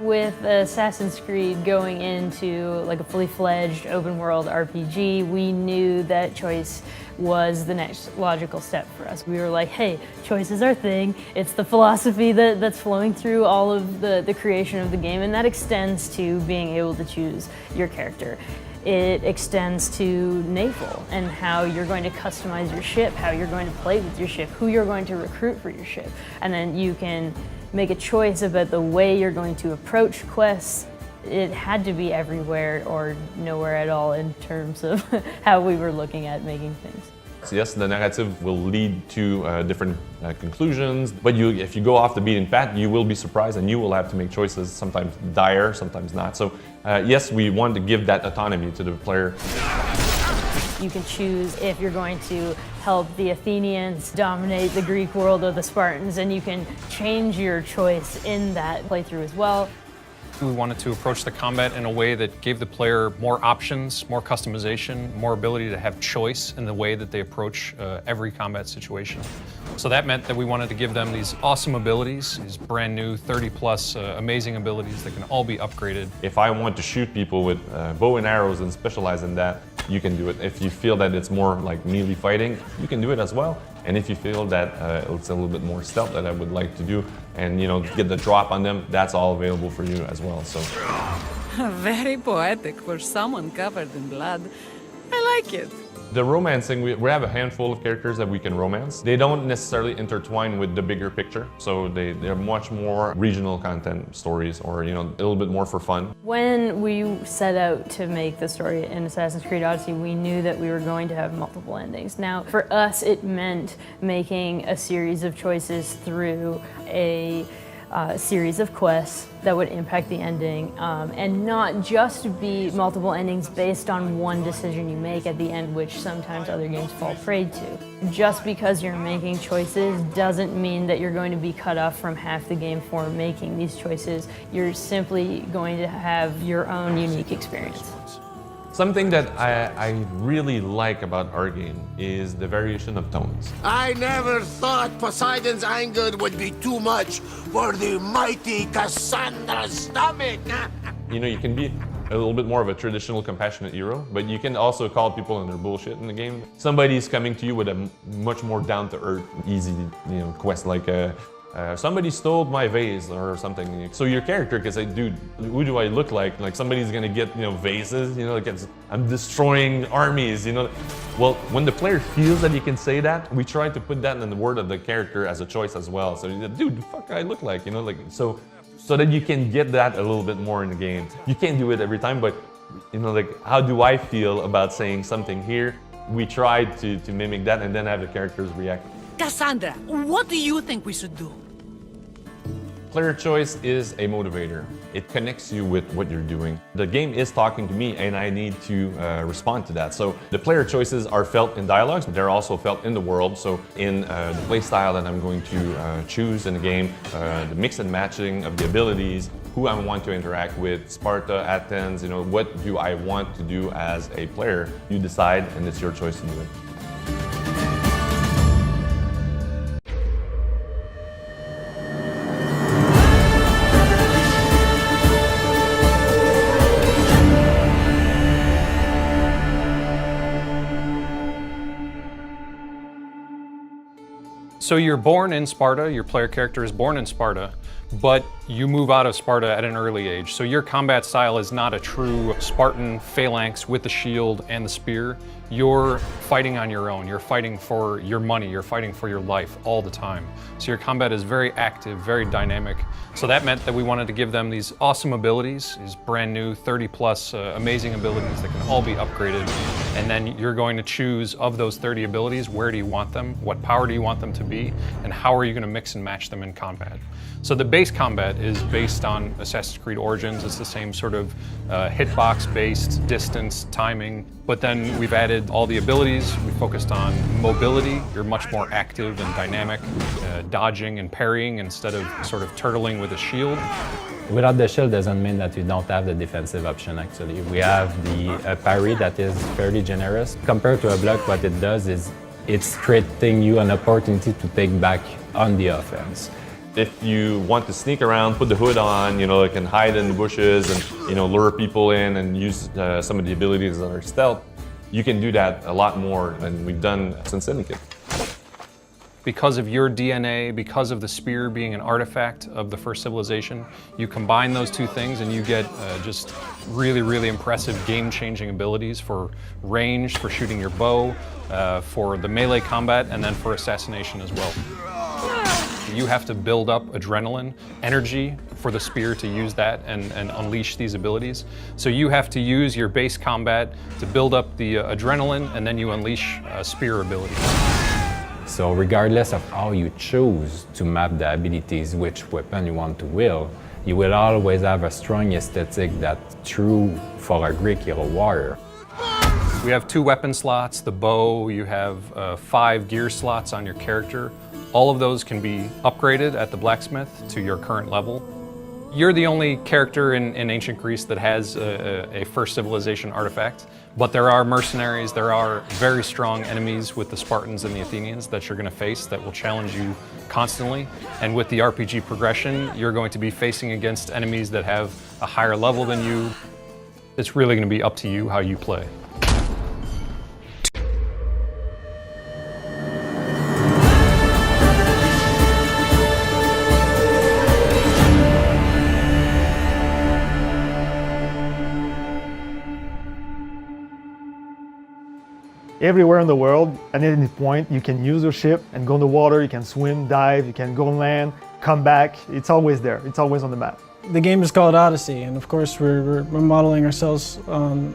With Assassin's Creed going into like a fully fledged open world RPG, we knew that choice was the next logical step for us. We were like, hey, choice is our thing. It's the philosophy that's flowing through all of the creation of the game, and that extends to being able to choose your character. It extends to naval and how you're going to customize your ship, how you're going to play with your ship, who you're going to recruit for your ship. And then you can make a choice about the way you're going to approach quests. It had to be everywhere or nowhere at all in terms of how we were looking at making things. So yes, the narrative will lead to different conclusions, but if you go off the beaten path, you will be surprised and you will have to make choices, sometimes dire, sometimes not. So yes, we want to give that autonomy to the player. You can choose if you're going to help the Athenians dominate the Greek world or the Spartans, and you can change your choice in that playthrough as well. We wanted to approach the combat in a way that gave the player more options, more customization, more ability to have choice in the way that they approach every combat situation. So that meant that we wanted to give them these awesome abilities, these brand new 30+ amazing abilities that can all be upgraded. If I want to shoot people with bow and arrows and specialize in that, you can do it. If you feel that it's more like melee fighting, you can do it as well. And if you feel that it's a little bit more stealth that I would like to do and get the drop on them, that's all available for you as well. So very poetic for someone covered in blood. I like it. The romancing, we have a handful of characters that we can romance. They don't necessarily intertwine with the bigger picture, so they're much more regional content stories or a little bit more for fun. When we set out to make the story in Assassin's Creed Odyssey, we knew that we were going to have multiple endings. Now, for us, it meant making a series of choices through a series of quests that would impact the ending, and not just be multiple endings based on one decision you make at the end, which sometimes other games fall prey to. Just because you're making choices doesn't mean that you're going to be cut off from half the game for making these choices. You're simply going to have your own unique experience. Something that I really like about our game is the variation of tones. I never thought Poseidon's anger would be too much for the mighty Cassandra's stomach. You can be a little bit more of a traditional compassionate hero, but you can also call people on their bullshit in the game. Somebody's coming to you with a much more down-to-earth, easy quest like somebody stole my vase or something. So your character can say, dude, who do I look like? Like somebody's gonna get, vases, I'm destroying armies, Well, when the player feels that he can say that, we try to put that in the word of the character as a choice as well. So, dude, the fuck I look like, so that you can get that a little bit more in the game. You can't do it every time, but, how do I feel about saying something here? We tried to mimic that and then have the characters react. Cassandra, what do you think we should do? Player choice is a motivator. It connects you with what you're doing. The game is talking to me and I need to respond to that. So the player choices are felt in dialogues, but they're also felt in the world. So in the play style that I'm going to choose in the game, the mix and matching of the abilities, who I want to interact with, Sparta, Athens, what do I want to do as a player? You decide and it's your choice to do it. So you're born in Sparta, your player character is born in Sparta, but you move out of Sparta at an early age. So your combat style is not a true Spartan phalanx with the shield and the spear. You're fighting on your own. You're fighting for your money. You're fighting for your life all the time. So your combat is very active, very dynamic. So that meant that we wanted to give them these awesome abilities, these brand new 30+ amazing abilities that can all be upgraded. And then you're going to choose of those 30 abilities, where do you want them? What power do you want them to be? And how are you going to mix and match them in combat? So the base combat is based on Assassin's Creed Origins. It's the same sort of hitbox-based distance, timing, but then we've added all the abilities. We focused on mobility. You're much more active and dynamic, dodging and parrying instead of sort of turtling with a shield. Without the shield doesn't mean that you don't have the defensive option, actually. We have the parry that is fairly generous. Compared to a block, what it does is it's creating you an opportunity to take back on the offense. If you want to sneak around, put the hood on, you know, it can hide in the bushes and, you know, lure people in and use some of the abilities that are stealth, you can do that a lot more than we've done since Syndicate. Because of your DNA, because of the spear being an artifact of the first civilization, you combine those two things and you get just really, really impressive game-changing abilities for range, for shooting your bow, for the melee combat, and then for assassination as well. You have to build up adrenaline, energy for the spear to use that and unleash these abilities. So you have to use your base combat to build up the adrenaline, and then you unleash spear abilities. So regardless of how you choose to map the abilities, which weapon you want to wield, you will always have a strong aesthetic that's true for a Greek hero warrior. We have 2 weapon slots, the bow, you have 5 gear slots on your character. All of those can be upgraded at the blacksmith to your current level. You're the only character in ancient Greece that has a first civilization artifact, but there are mercenaries, there are very strong enemies with the Spartans and the Athenians that you're going to face that will challenge you constantly. And with the RPG progression, you're going to be facing against enemies that have a higher level than you. It's really going to be up to you how you play. Everywhere in the world, at any point, you can use your ship and go in the water, you can swim, dive, you can go on land, come back. It's always there, it's always on the map. The game is called Odyssey, and of course we're modeling ourselves on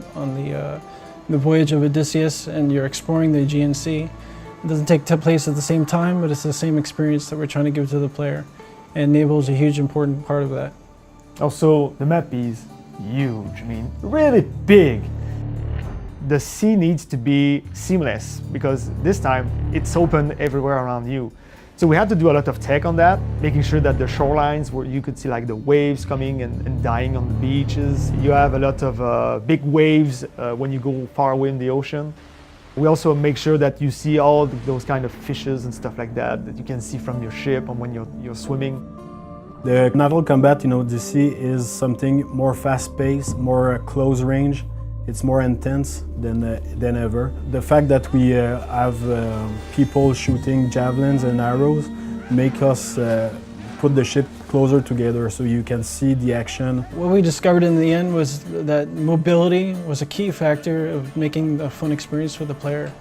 the voyage of Odysseus, and you're exploring the Aegean Sea. It doesn't take place at the same time, but it's the same experience that we're trying to give to the player. And naval is a huge important part of that. Also, the map is huge, I mean, really big. The sea needs to be seamless because this time it's open everywhere around you. So we had to do a lot of tech on that, making sure that the shorelines where you could see like the waves coming and dying on the beaches. You have a lot of big waves when you go far away in the ocean. We also make sure that you see all those kind of fishes and stuff like that you can see from your ship and when you're swimming. The naval combat in Odyssey is something more fast-paced, more close range. It's more intense than ever. The fact that we have people shooting javelins and arrows make us put the ship closer together so you can see the action. What we discovered in the end was that mobility was a key factor of making a fun experience for the player.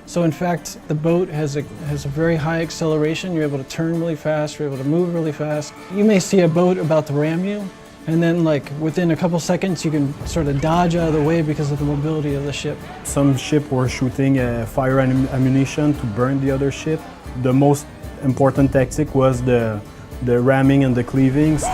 So in fact, the boat has a very high acceleration. You're able to turn really fast, you're able to move really fast. You may see a boat about to ram you, and then like within a couple seconds you can sort of dodge out of the way because of the mobility of the ship. Some ships were shooting fire ammunition to burn the other ship. The most important tactic was the ramming and the cleavings.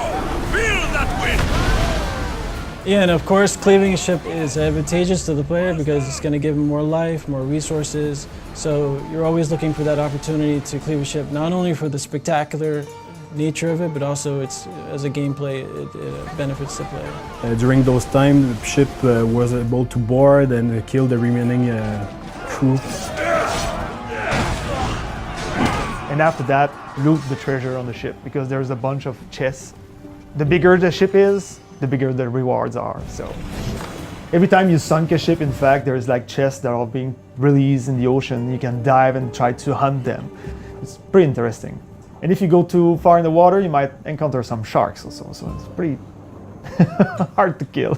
Yeah, and of course cleaving a ship is advantageous to the player because it's going to give him more life, more resources. So you're always looking for that opportunity to cleave a ship, not only for the spectacular nature of it, but also it's as a gameplay it benefits the player. During those times, the ship was able to board and kill the remaining crew. And after that, loot the treasure on the ship because there's a bunch of chests. The bigger the ship is, the bigger the rewards are. So every time you sunk a ship, in fact, there's like chests that are being released in the ocean. You can dive and try to hunt them. It's pretty interesting. And if you go too far in the water, you might encounter some sharks also, so it's pretty hard to kill.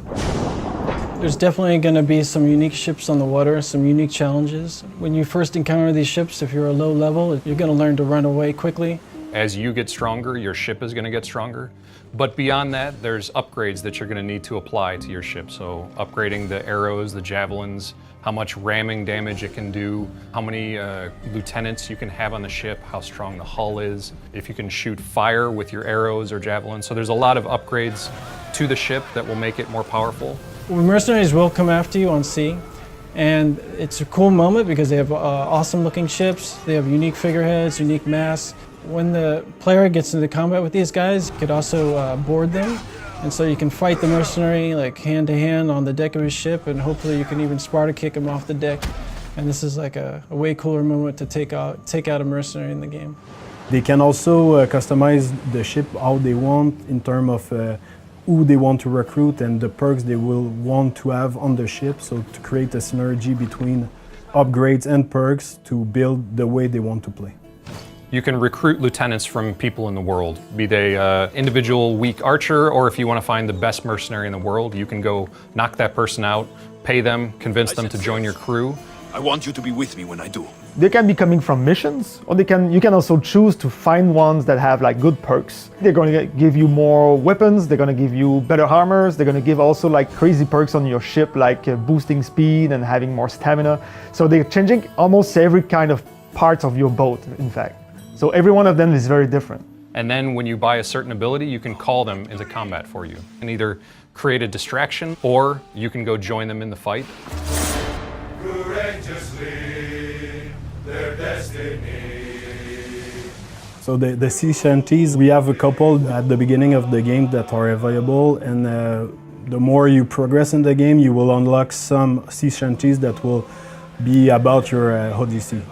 There's definitely going to be some unique ships on the water, some unique challenges. When you first encounter these ships, if you're a low level, you're going to learn to run away quickly. As you get stronger, your ship is going to get stronger. But beyond that, there's upgrades that you're going to need to apply to your ship. So upgrading the arrows, the javelins, how much ramming damage it can do, how many lieutenants you can have on the ship, how strong the hull is, if you can shoot fire with your arrows or javelins. So there's a lot of upgrades to the ship that will make it more powerful. Well, mercenaries will come after you on sea, and it's a cool moment because they have awesome looking ships, they have unique figureheads, unique masts. When the player gets into combat with these guys, you could also board them. And so you can fight the mercenary like hand to hand on the deck of his ship, and hopefully you can even Sparta kick him off the deck. And this is like a way cooler moment to take out a mercenary in the game. They can also customize the ship how they want in terms of who they want to recruit and the perks they will want to have on the ship, so to create a synergy between upgrades and perks to build the way they want to play. You can recruit lieutenants from people in the world, be they individual weak archer, or if you want to find the best mercenary in the world, you can go knock that person out, pay them, convince them to join your crew. I want you to be with me when I do. They can be coming from missions, or you can also choose to find ones that have like good perks. They're going to give you more weapons, they're going to give you better armors, they're going to give also like crazy perks on your ship, like boosting speed and having more stamina. So they're changing almost every kind of part of your boat, in fact. So every one of them is very different. And then when you buy a certain ability, you can call them into combat for you and either create a distraction or you can go join them in the fight. So the sea shanties, we have a couple at the beginning of the game that are available, and the more you progress in the game, you will unlock some sea shanties that will be about your Odyssey.